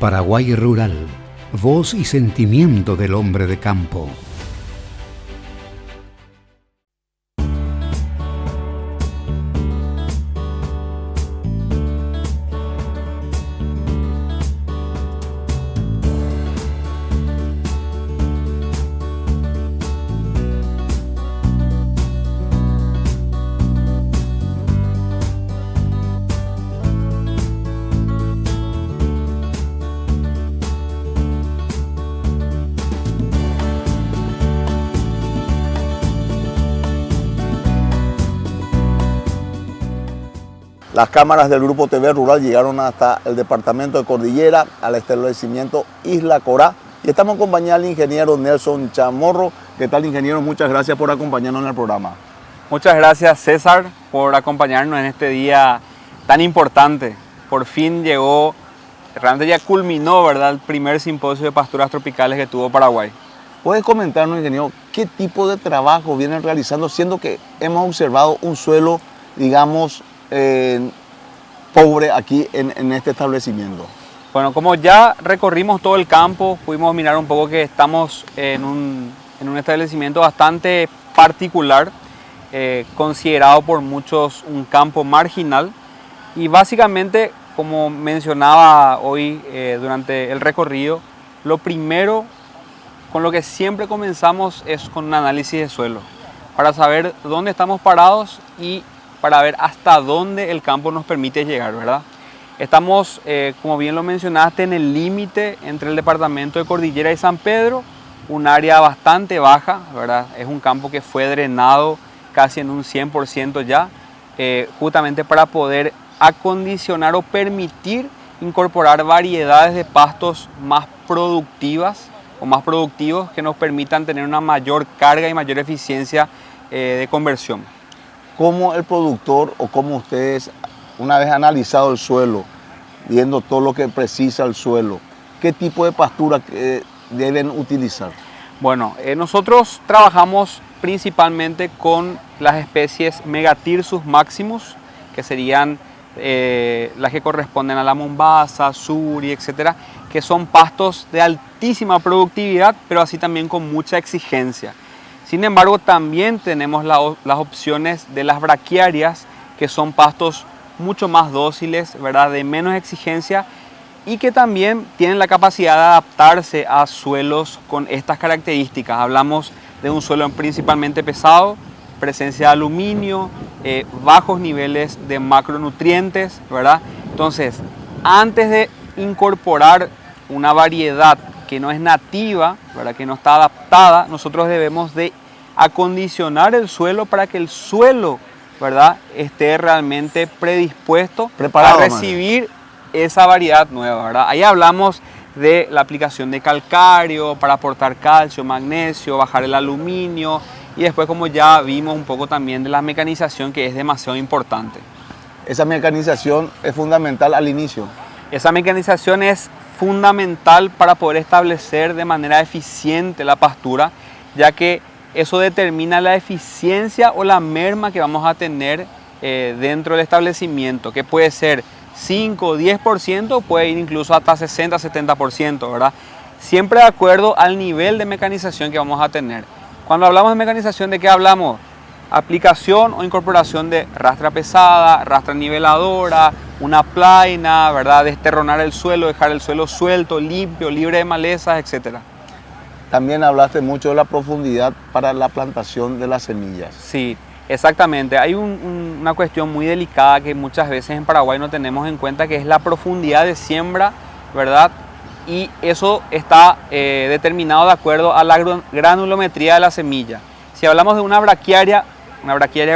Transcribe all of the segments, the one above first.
Paraguay rural, voz y sentimiento del hombre de campo. Las cámaras del Grupo TV Rural llegaron hasta el departamento de Cordillera, al establecimiento Isla Corá, y estamos en compañía del ingeniero Nelson Chamorro. ¿Qué tal, ingeniero? Muchas gracias por acompañarnos en el programa. Muchas gracias, César, por acompañarnos en este día tan importante. Por fin llegó, realmente ya culminó, ¿verdad?, el primer simposio de pasturas tropicales que tuvo Paraguay. ¿Puedes comentarnos, ingeniero, qué tipo de trabajo vienen realizando, siendo que hemos observado un suelo, digamos, pobre aquí en este establecimiento? Bueno, como ya recorrimos todo el campo, pudimos mirar un poco que estamos en un establecimiento bastante particular, considerado por muchos un campo marginal, y básicamente, como mencionaba hoy durante el recorrido, lo primero con lo que siempre comenzamos es con un análisis de suelo, para saber dónde estamos parados y para ver hasta dónde el campo nos permite llegar, ¿verdad? Estamos, como bien lo mencionaste, en el límite entre el departamento de Cordillera y San Pedro, un área bastante baja, ¿verdad? Es un campo que fue drenado casi en un 100% ya, justamente para poder acondicionar o permitir incorporar variedades de pastos más productivas o más productivos que nos permitan tener una mayor carga y mayor eficiencia de conversión. ¿Cómo el productor o cómo ustedes, una vez analizado el suelo, viendo todo lo que precisa el suelo, qué tipo de pastura deben utilizar? Bueno, nosotros trabajamos principalmente con las especies Megathyrsus maximus, que serían las que corresponden a la Mombasa, Suri, etcétera, que son pastos de altísima productividad, pero así también con mucha exigencia. Sin embargo, también tenemos las opciones de las braquiarias, que son pastos mucho más dóciles, ¿verdad?, de menos exigencia, y que también tienen la capacidad de adaptarse a suelos con estas características. Hablamos de un suelo principalmente pesado, presencia de aluminio, bajos niveles de macronutrientes, ¿verdad? Entonces, antes de incorporar una variedad que no es nativa, ¿verdad?, que no está adaptada, nosotros debemos de acondicionar el suelo para que el suelo, ¿verdad?, esté realmente predispuesto preparado, a recibir esa variedad nueva, ¿verdad? Ahí hablamos de la aplicación de calcario para aportar calcio, magnesio, bajar el aluminio, y después, como ya vimos, un poco también de la mecanización, que es demasiado importante. Esa mecanización es fundamental al inicio. Esa mecanización es fundamental para poder establecer de manera eficiente la pastura, ya que eso determina la eficiencia o la merma que vamos a tener dentro del establecimiento, que puede ser 5 o 10%, puede ir incluso hasta 60-70%, ¿verdad? Siempre de acuerdo al nivel de mecanización que vamos a tener. Cuando hablamos de mecanización, ¿de qué hablamos? Aplicación o incorporación de rastra pesada, rastra niveladora, una plaina, ¿verdad?, desterronar el suelo, dejar el suelo suelto, limpio, libre de malezas, etc. También hablaste mucho de la profundidad para la plantación de las semillas. Sí, exactamente. Hay una cuestión muy delicada que muchas veces en Paraguay no tenemos en cuenta, que es la profundidad de siembra, ¿verdad? Y eso está determinado de acuerdo a la granulometría de la semilla. Si hablamos de una braquiaria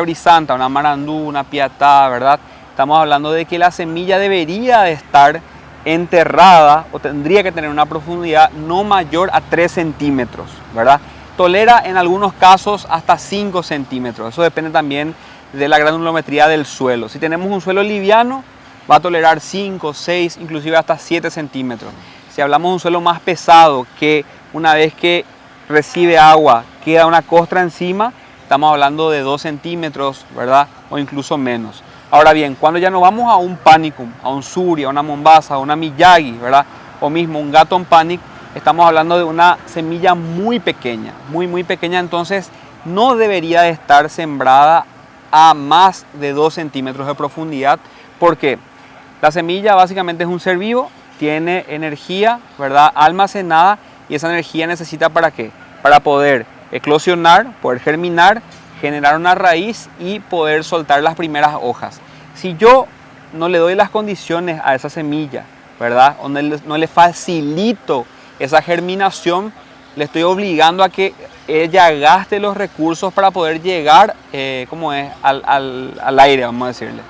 brisanta, una marandú, una piatá, ¿verdad?, estamos hablando de que la semilla debería de estar enterrada o tendría que tener una profundidad no mayor a 3 centímetros, ¿verdad? Tolera en algunos casos hasta 5 centímetros. Eso depende también de la granulometría del suelo. Si tenemos un suelo liviano, va a tolerar 5, 6, inclusive hasta 7 centímetros. Si hablamos de un suelo más pesado, que una vez que recibe agua queda una costra encima, estamos hablando de 2 centímetros, ¿verdad?, o incluso menos. Ahora bien, cuando ya nos vamos a un panicum, a un suri, a una mombasa, a una miyagi, ¿verdad?, o mismo un Gatton Panic, estamos hablando de una semilla muy pequeña, muy pequeña, entonces no debería de estar sembrada a más de 2 centímetros de profundidad, porque la semilla básicamente es un ser vivo, tiene energía, ¿verdad?, almacenada, y esa energía necesita ¿para qué? Para poder eclosionar, poder germinar, generar una raíz y poder soltar las primeras hojas. Si yo no le doy las condiciones a esa semilla, ¿verdad?, o no le facilito esa germinación, le estoy obligando a que ella gaste los recursos para poder llegar al aire, vamos a decirle,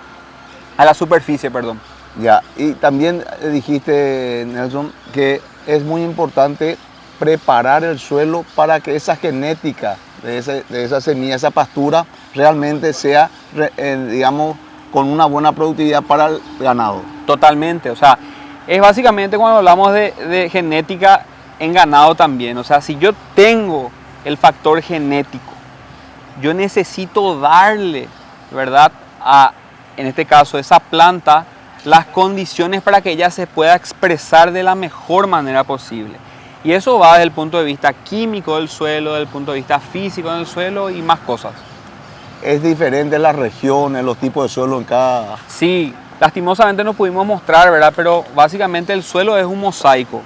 a la superficie, perdón. Ya, y también dijiste, Nelson, que es muy importante preparar el suelo para que esa genética de esa semilla, esa pastura, realmente sea, digamos, con una buena productividad para el ganado. Totalmente, o sea, es básicamente cuando hablamos de genética en ganado también. O sea, si yo tengo el factor genético, yo necesito darle, ¿verdad?, en este caso, esa planta, las condiciones para que ella se pueda expresar de la mejor manera posible. Y eso va desde el punto de vista químico del suelo, desde el punto de vista físico del suelo y más cosas. ¿Es diferente las regiones, los tipos de suelo en cada...? Sí, lastimosamente no pudimos mostrar, ¿verdad?, pero básicamente el suelo es un mosaico.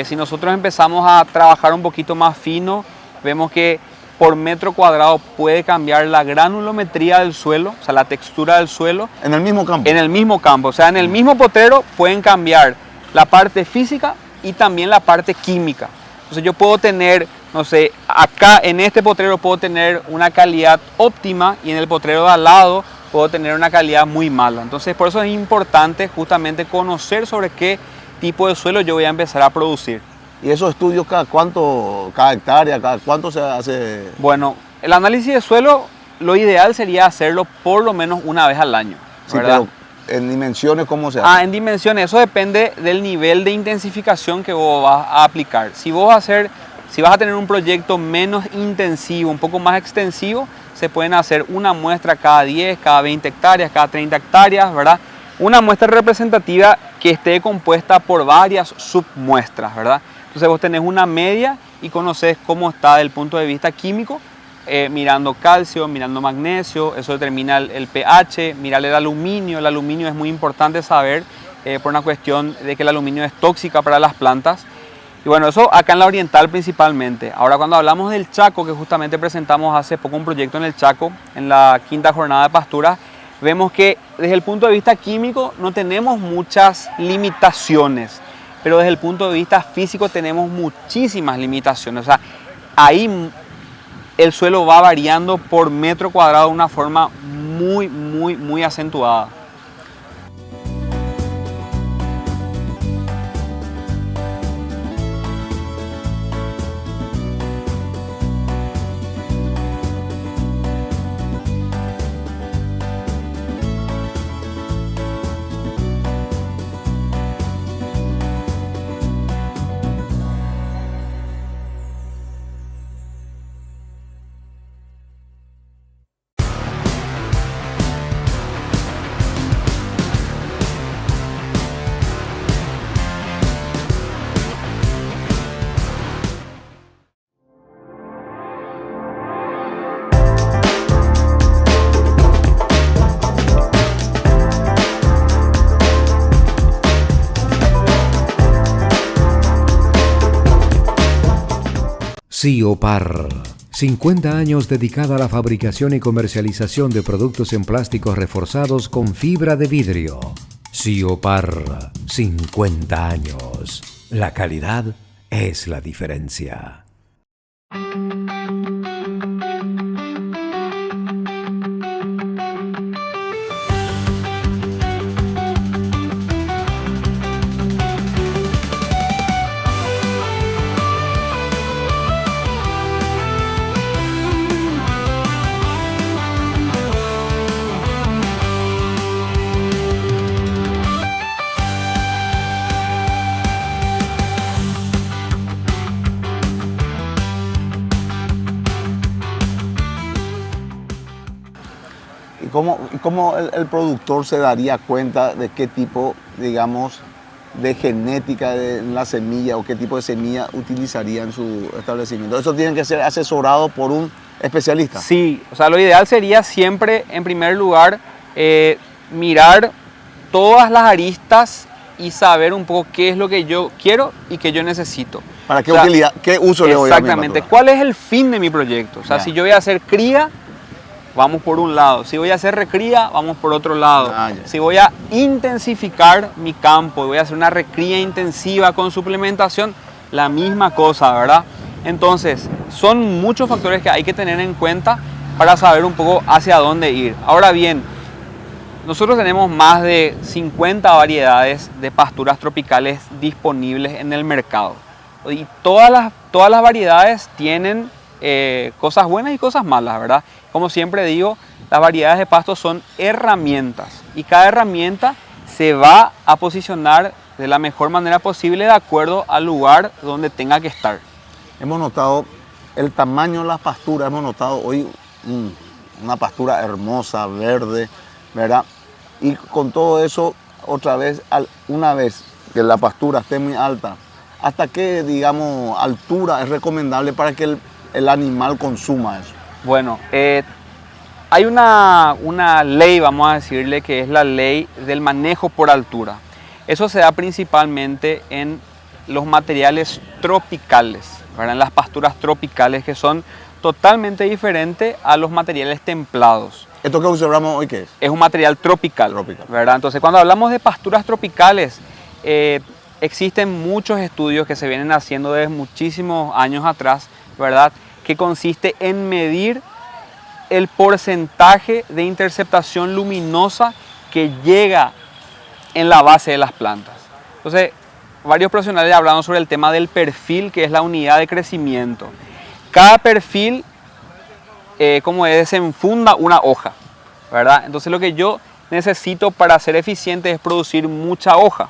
Si nosotros empezamos a trabajar un poquito más fino, vemos que por metro cuadrado puede cambiar la granulometría del suelo, o sea, la textura del suelo. ¿En el mismo campo? En el mismo campo, o sea, en el mismo potrero pueden cambiar la parte física y también la parte química. Entonces yo puedo tener, no sé, acá en este potrero puedo tener una calidad óptima y en el potrero de al lado puedo tener una calidad muy mala. Entonces por eso es importante justamente conocer sobre qué tipo de suelo yo voy a empezar a producir. ¿Y esos estudios cada hectárea, cada cuánto se hace? Bueno, el análisis de suelo, lo ideal sería hacerlo por lo menos una vez al año, ¿verdad? Sí, pero en dimensiones, ¿cómo se hace? En dimensiones, eso depende del nivel de intensificación que vos vas a aplicar. Si vas a tener un proyecto menos intensivo, un poco más extensivo, se pueden hacer una muestra cada 10, cada 20 hectáreas, cada 30 hectáreas, ¿verdad? Una muestra representativa que esté compuesta por varias submuestras, ¿verdad? Entonces vos tenés una media y conocés cómo está desde el punto de vista químico, mirando calcio, mirando magnesio, eso determina el pH, mirar el aluminio es muy importante saber por una cuestión de que el aluminio es tóxica para las plantas. Y bueno, eso acá en la Oriental principalmente. Ahora cuando hablamos del Chaco, que justamente presentamos hace poco un proyecto en el Chaco, en la 5ª jornada de pastura, vemos que desde el punto de vista químico no tenemos muchas limitaciones, pero desde el punto de vista físico tenemos muchísimas limitaciones. O sea, ahí el suelo va variando por metro cuadrado de una forma muy acentuada. Siopar, 50 años dedicada a la fabricación y comercialización de productos en plásticos reforzados con fibra de vidrio. Siopar, 50 años. La calidad es la diferencia. ¿Cómo el productor se daría cuenta de qué tipo, digamos, de genética de la semilla o qué tipo de semilla utilizaría en su establecimiento? ¿Eso tiene que ser asesorado por un especialista? Sí, o sea, lo ideal sería siempre, en primer lugar, mirar todas las aristas y saber un poco qué es lo que yo quiero y qué yo necesito. ¿Para qué O sea, utilidad, qué uso le doy a mi exactamente. patura? ¿Cuál es el fin de mi proyecto? O sea, Ya. si yo voy a hacer cría, vamos por un lado. Si voy a hacer recría, vamos por otro lado. Ah, ya. Si voy a intensificar mi campo, voy a hacer una recría intensiva con suplementación, la misma cosa, ¿verdad? Entonces, son muchos factores que hay que tener en cuenta para saber un poco hacia dónde ir. Ahora bien, nosotros tenemos más de 50 variedades de pasturas tropicales disponibles en el mercado. Y todas las variedades tienen cosas buenas y cosas malas, ¿verdad? Como siempre digo, las variedades de pasto son herramientas y cada herramienta se va a posicionar de la mejor manera posible de acuerdo al lugar donde tenga que estar. Hemos notado el tamaño de las pasturas, hemos notado hoy una pastura hermosa, verde, ¿verdad? Y con todo eso, otra vez, una vez que la pastura esté muy alta, ¿hasta qué, digamos, altura es recomendable para que el animal consuma eso? Bueno, hay una ley, vamos a decirle, que es la ley del manejo por altura. Eso se da principalmente en los materiales tropicales, ¿verdad? En las pasturas tropicales, que son totalmente diferentes a los materiales templados. ¿Esto que observamos hoy qué es? Es un material tropical, Tropical. ¿verdad? Entonces, cuando hablamos de pasturas tropicales, existen muchos estudios que se vienen haciendo desde muchísimos años atrás, ¿verdad? Que consiste en medir el porcentaje de interceptación luminosa que llega en la base de las plantas. Entonces, varios profesionales hablaron sobre el tema del perfil, que es la unidad de crecimiento. Cada perfil, como es, desenfunda una hoja, ¿verdad? Entonces, lo que yo necesito para ser eficiente es producir mucha hoja.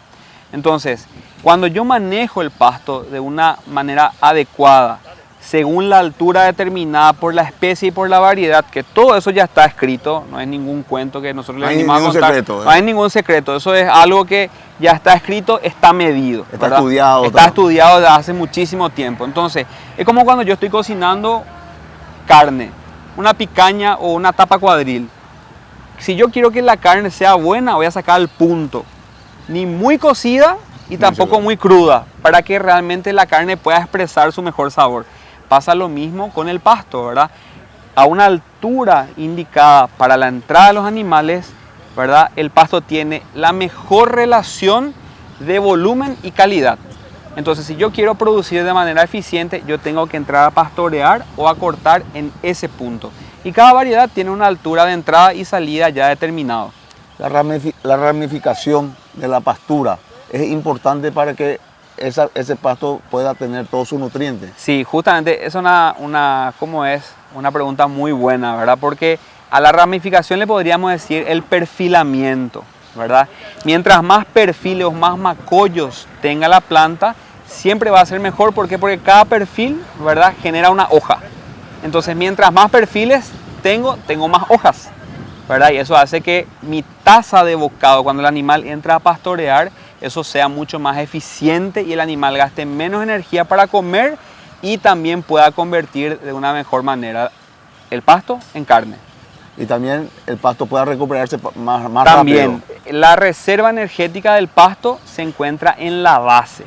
Entonces, cuando yo manejo el pasto de una manera adecuada, según la altura determinada por la especie y por la variedad, que todo eso ya está escrito, no es ningún cuento que nosotros le venimos a contar. Secreto, no hay ningún secreto, eso es algo que ya está escrito, está medido. Está ¿verdad? estudiado. Está estudiado desde hace muchísimo tiempo. Entonces, es como cuando yo estoy cocinando carne, una picaña o una tapa cuadril. Si yo quiero que la carne sea buena, voy a sacar al punto. Ni muy cocida y tampoco muy cruda, para que realmente la carne pueda expresar su mejor sabor. Pasa lo mismo con el pasto, ¿verdad? A una altura indicada para la entrada de los animales, ¿verdad? El pasto tiene la mejor relación de volumen y calidad. Entonces, si yo quiero producir de manera eficiente, yo tengo que entrar a pastorear o a cortar en ese punto. Y cada variedad tiene una altura de entrada y salida ya determinado. La ramificación de la pastura es importante para que ese pasto pueda tener todos sus nutrientes. Sí, justamente es una pregunta muy buena, ¿verdad? Porque a la ramificación le podríamos decir el perfilamiento, ¿verdad? Mientras más perfiles o más macollos tenga la planta, siempre va a ser mejor. ¿Por qué? Porque cada perfil, ¿verdad?, genera una hoja. Entonces, mientras más perfiles tengo más hojas, ¿verdad? Y eso hace que mi taza de bocado, cuando el animal entra a pastorear, eso sea mucho más eficiente y el animal gaste menos energía para comer y también pueda convertir de una mejor manera el pasto en carne. Y también el pasto pueda recuperarse más También, rápido. la reserva energética del pasto se encuentra en la base.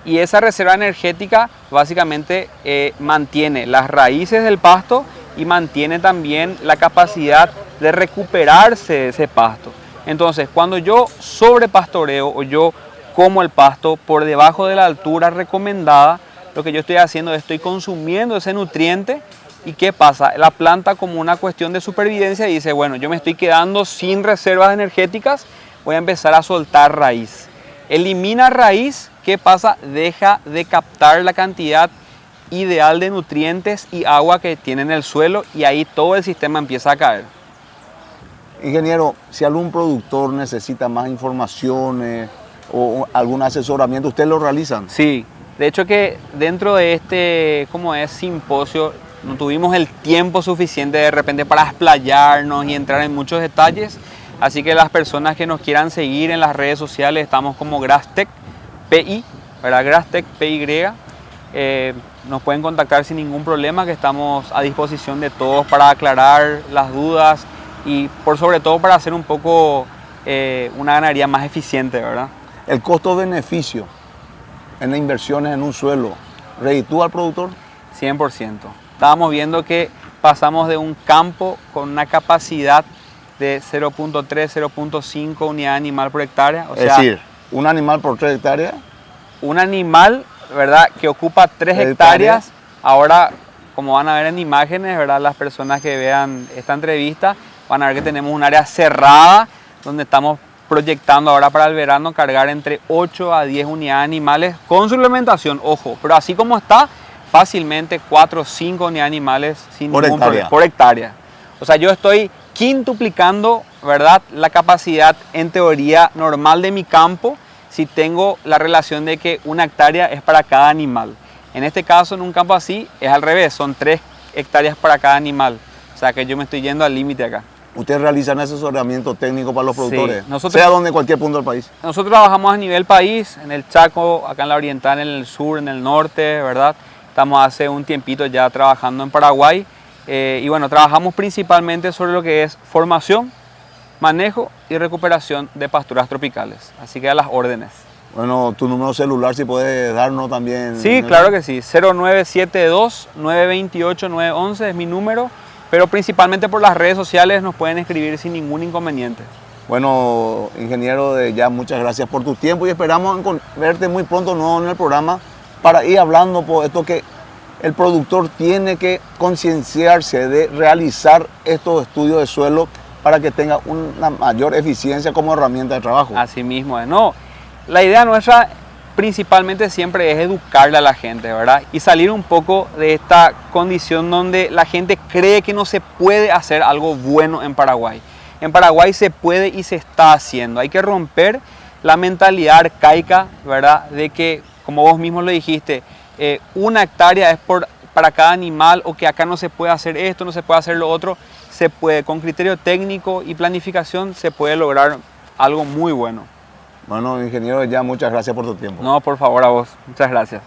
Y esa reserva energética básicamente mantiene las raíces del pasto y mantiene también la capacidad de recuperarse de ese pasto. Entonces, cuando yo sobrepastoreo o yo como el pasto por debajo de la altura recomendada, lo que yo estoy haciendo es estoy consumiendo ese nutriente. ¿Y qué pasa? La planta, como una cuestión de supervivencia, dice, bueno, yo me estoy quedando sin reservas energéticas, voy a empezar a soltar raíz. Elimina raíz, ¿qué pasa? Deja de captar la cantidad ideal de nutrientes y agua que tiene en el suelo y ahí todo el sistema empieza a caer. Ingeniero, si algún productor necesita más informaciones o algún asesoramiento, ¿ustedes lo realizan? Sí, de hecho que dentro de este, simposio, no tuvimos el tiempo suficiente de repente para explayarnos y entrar en muchos detalles, así que las personas que nos quieran seguir en las redes sociales estamos como GrassTech, PI, ¿verdad? Grastec PY. Nos pueden contactar sin ningún problema, que estamos a disposición de todos para aclarar las dudas y por sobre todo para hacer un poco una ganadería más eficiente, ¿verdad? El costo-beneficio en las inversiones en un suelo, ¿reditúa al productor? 100%. Estábamos viendo que pasamos de un campo con una capacidad de 0.3, 0.5 unidad animal por hectárea. O Es sea, decir, un animal por 3 hectáreas. un animal, ¿verdad?, que ocupa 3 hectáreas. Ahora, como van a ver en imágenes, ¿verdad?, las personas que vean esta entrevista van a ver que tenemos un área cerrada donde estamos proyectando ahora para el verano cargar entre 8 a 10 unidades animales con suplementación, ojo, pero así como está, fácilmente 4 o 5 unidades animales sin Por ningún hectárea. problema, por hectárea. O sea, yo estoy quintuplicando, ¿verdad?, la capacidad en teoría normal de mi campo si tengo la relación de que 1 hectárea es para cada animal. En este caso, en un campo así, es al revés, son 3 hectáreas para cada animal. O sea que yo me estoy yendo al límite acá. Ustedes realizan asesoramiento técnico para los Sí, productores, nosotros- sea donde, en cualquier punto del país. Nosotros trabajamos a nivel país, en el Chaco, acá en la Oriental, en el sur, en el norte, ¿verdad? Estamos hace un tiempito ya trabajando en Paraguay. Y bueno, trabajamos principalmente sobre lo que es formación, manejo y recuperación de pasturas tropicales. Así que a las órdenes. Bueno, tu número celular, si puedes darnos también. Sí, claro que sí. 0972-928-911 es mi número. Pero principalmente por las redes sociales nos pueden escribir sin ningún inconveniente. Bueno, ingeniero, ya muchas gracias por tu tiempo y esperamos verte muy pronto nuevo en el programa para ir hablando por esto que el productor tiene que concienciarse de realizar estos estudios de suelo para que tenga una mayor eficiencia como herramienta de trabajo. Así mismo es. No, la idea nuestra principalmente siempre es educarle a la gente, ¿verdad? Y salir un poco de esta condición donde la gente cree que no se puede hacer algo bueno en Paraguay. En Paraguay se puede y se está haciendo. Hay que romper la mentalidad arcaica, ¿verdad? De que, como vos mismo lo dijiste, 1 hectárea es para cada animal, o que acá no se puede hacer esto, no se puede hacer lo otro. Se puede, con criterio técnico y planificación, se puede lograr algo muy bueno. Bueno, ingeniero, ya muchas gracias por tu tiempo. No, por favor, a vos. Muchas gracias.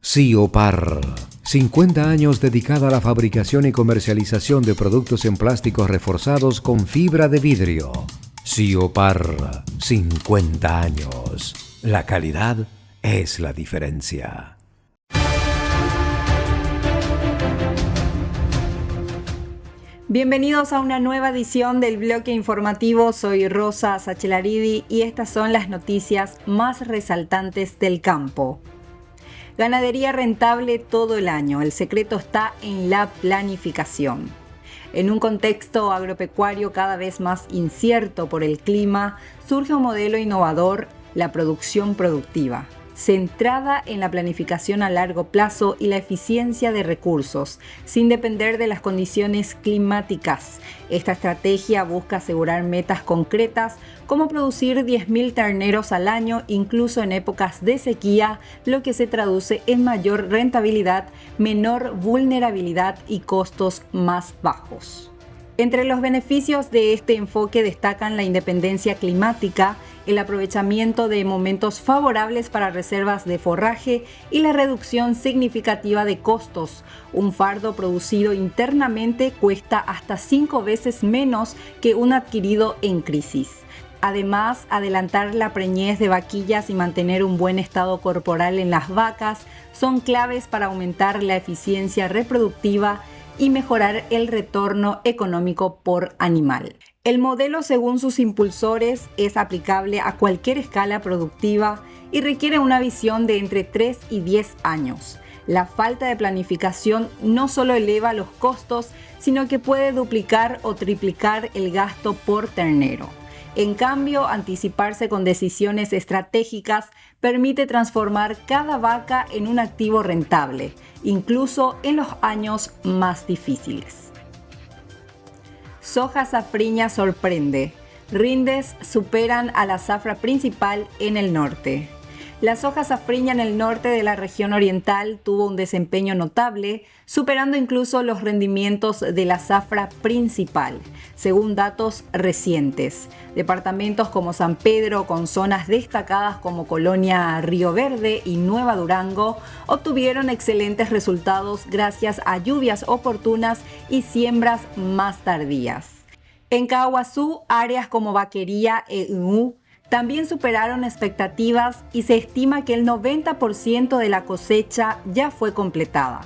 Siopar, 50 años dedicada a la fabricación y comercialización de productos en plásticos reforzados con fibra de vidrio. Siopar, 50 años. La calidad es la diferencia. Bienvenidos a una nueva edición del bloque informativo. Soy Rosa Sachelaridi y estas son las noticias más resaltantes del campo. Ganadería rentable todo el año. El secreto está en la planificación. En un contexto agropecuario cada vez más incierto por el clima, surge un modelo innovador, la producción productiva, centrada en la planificación a largo plazo y la eficiencia de recursos, sin depender de las condiciones climáticas. Esta estrategia busca asegurar metas concretas como producir 10.000 terneros al año, incluso en épocas de sequía, lo que se traduce en mayor rentabilidad, menor vulnerabilidad y costos más bajos. Entre los beneficios de este enfoque destacan la independencia climática, el aprovechamiento de momentos favorables para reservas de forraje y la reducción significativa de costos. Un fardo producido internamente cuesta hasta 5 veces menos que un adquirido en crisis. Además, adelantar la preñez de vaquillas y mantener un buen estado corporal en las vacas son claves para aumentar la eficiencia reproductiva y mejorar el retorno económico por animal. El modelo, según sus impulsores, es aplicable a cualquier escala productiva y requiere una visión de entre 3 y 10 años. La falta de planificación no solo eleva los costos, sino que puede duplicar o triplicar el gasto por ternero. En cambio, anticiparse con decisiones estratégicas permite transformar cada vaca en un activo rentable, incluso en los años más difíciles. Soja safriña sorprende. Rindes superan a la zafra principal en el norte. La soja safriña en el norte de la región oriental tuvo un desempeño notable, superando incluso los rendimientos de la zafra principal, según datos recientes. Departamentos como San Pedro, con zonas destacadas como Colonia Río Verde y Nueva Durango, obtuvieron excelentes resultados gracias a lluvias oportunas y siembras más tardías. En Caaguazú, áreas como Vaquería e Ñuñoa también superaron expectativas y se estima que el 90% de la cosecha ya fue completada.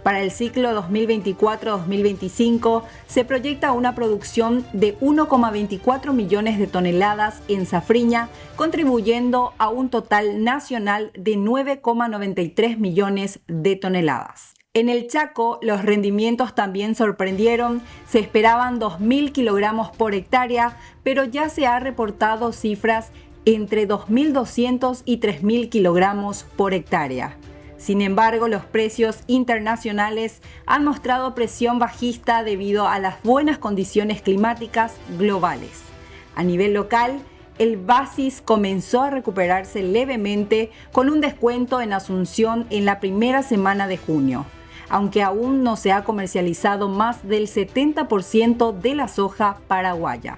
Para el ciclo 2024-2025 se proyecta una producción de 1,24 millones de toneladas en safriña, contribuyendo a un total nacional de 9,93 millones de toneladas. En el Chaco, los rendimientos también sorprendieron. Se esperaban 2.000 kilogramos por hectárea, pero ya se han reportado cifras entre 2.200 y 3.000 kilogramos por hectárea. Sin embargo, los precios internacionales han mostrado presión bajista debido a las buenas condiciones climáticas globales. A nivel local, el basis comenzó a recuperarse levemente con un descuento en Asunción en la primera semana de junio, aunque aún no se ha comercializado más del 70% de la soja paraguaya.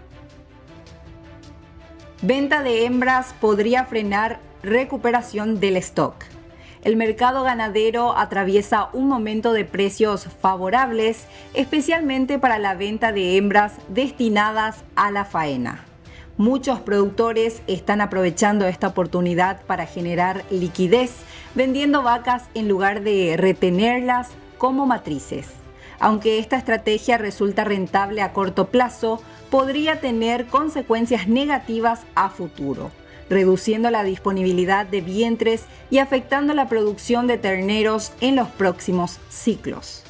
Venta de hembras podría frenar recuperación del stock. El mercado ganadero atraviesa un momento de precios favorables, especialmente para la venta de hembras destinadas a la faena. Muchos productores están aprovechando esta oportunidad para generar liquidez, vendiendo vacas en lugar de retenerlas como matrices. Aunque esta estrategia resulta rentable a corto plazo, podría tener consecuencias negativas a futuro, reduciendo la disponibilidad de vientres y afectando la producción de terneros en los próximos ciclos.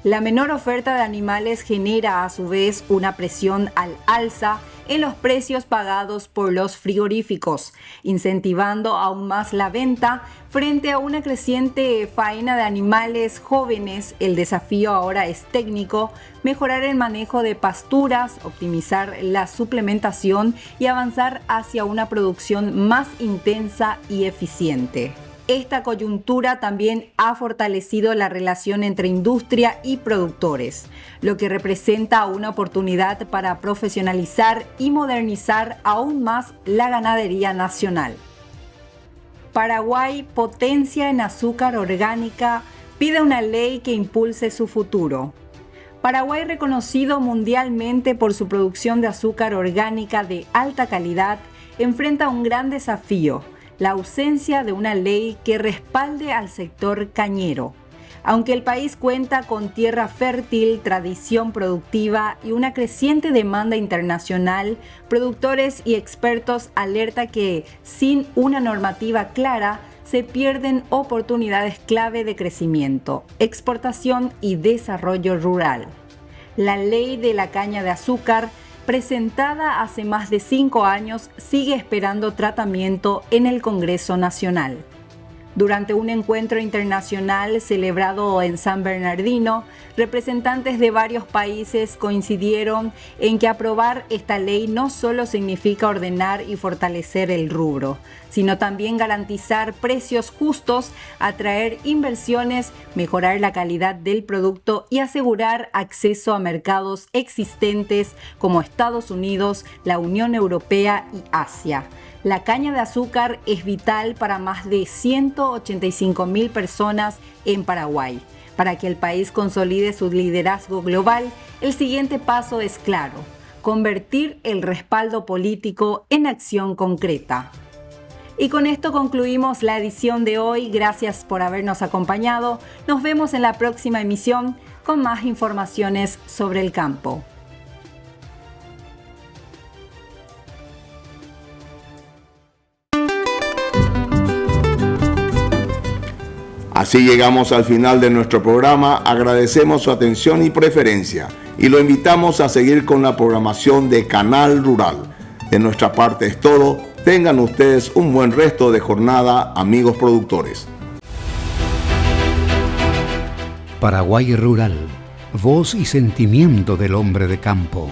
La menor oferta de animales genera a su vez una presión al alza en los precios pagados por los frigoríficos, incentivando aún más la venta. Frente a una creciente faena de animales jóvenes, el desafío ahora es técnico: mejorar el manejo de pasturas, optimizar la suplementación y avanzar hacia una producción más intensa y eficiente. Esta coyuntura también ha fortalecido la relación entre industria y productores, lo que representa una oportunidad para profesionalizar y modernizar aún más la ganadería nacional. Paraguay, potencia en azúcar orgánica, pide una ley que impulse su futuro. Paraguay, reconocido mundialmente por su producción de azúcar orgánica de alta calidad, enfrenta un gran desafío: la ausencia de una ley que respalde al sector cañero. Aunque el país cuenta con tierra fértil, tradición productiva y una creciente demanda internacional, productores y expertos alertan que sin una normativa clara se pierden oportunidades clave de crecimiento, exportación y desarrollo rural. La ley de la caña de azúcar, presentada hace más de 5 años, sigue esperando tratamiento en el Congreso Nacional. Durante un encuentro internacional celebrado en San Bernardino, representantes de varios países coincidieron en que aprobar esta ley no solo significa ordenar y fortalecer el rubro, sino también garantizar precios justos, atraer inversiones, mejorar la calidad del producto y asegurar acceso a mercados existentes como Estados Unidos, la Unión Europea y Asia. La caña de azúcar es vital para más de 185.000 personas en Paraguay. Para que el país consolide su liderazgo global, el siguiente paso es claro: convertir el respaldo político en acción concreta. Y con esto concluimos la edición de hoy. Gracias por habernos acompañado. Nos vemos en la próxima emisión con más informaciones sobre el campo. Así llegamos al final de nuestro programa. Agradecemos su atención y preferencia y lo invitamos a seguir con la programación de Canal Rural. De nuestra parte es todo. Tengan ustedes un buen resto de jornada, amigos productores. Paraguay Rural, voz y sentimiento del hombre de campo.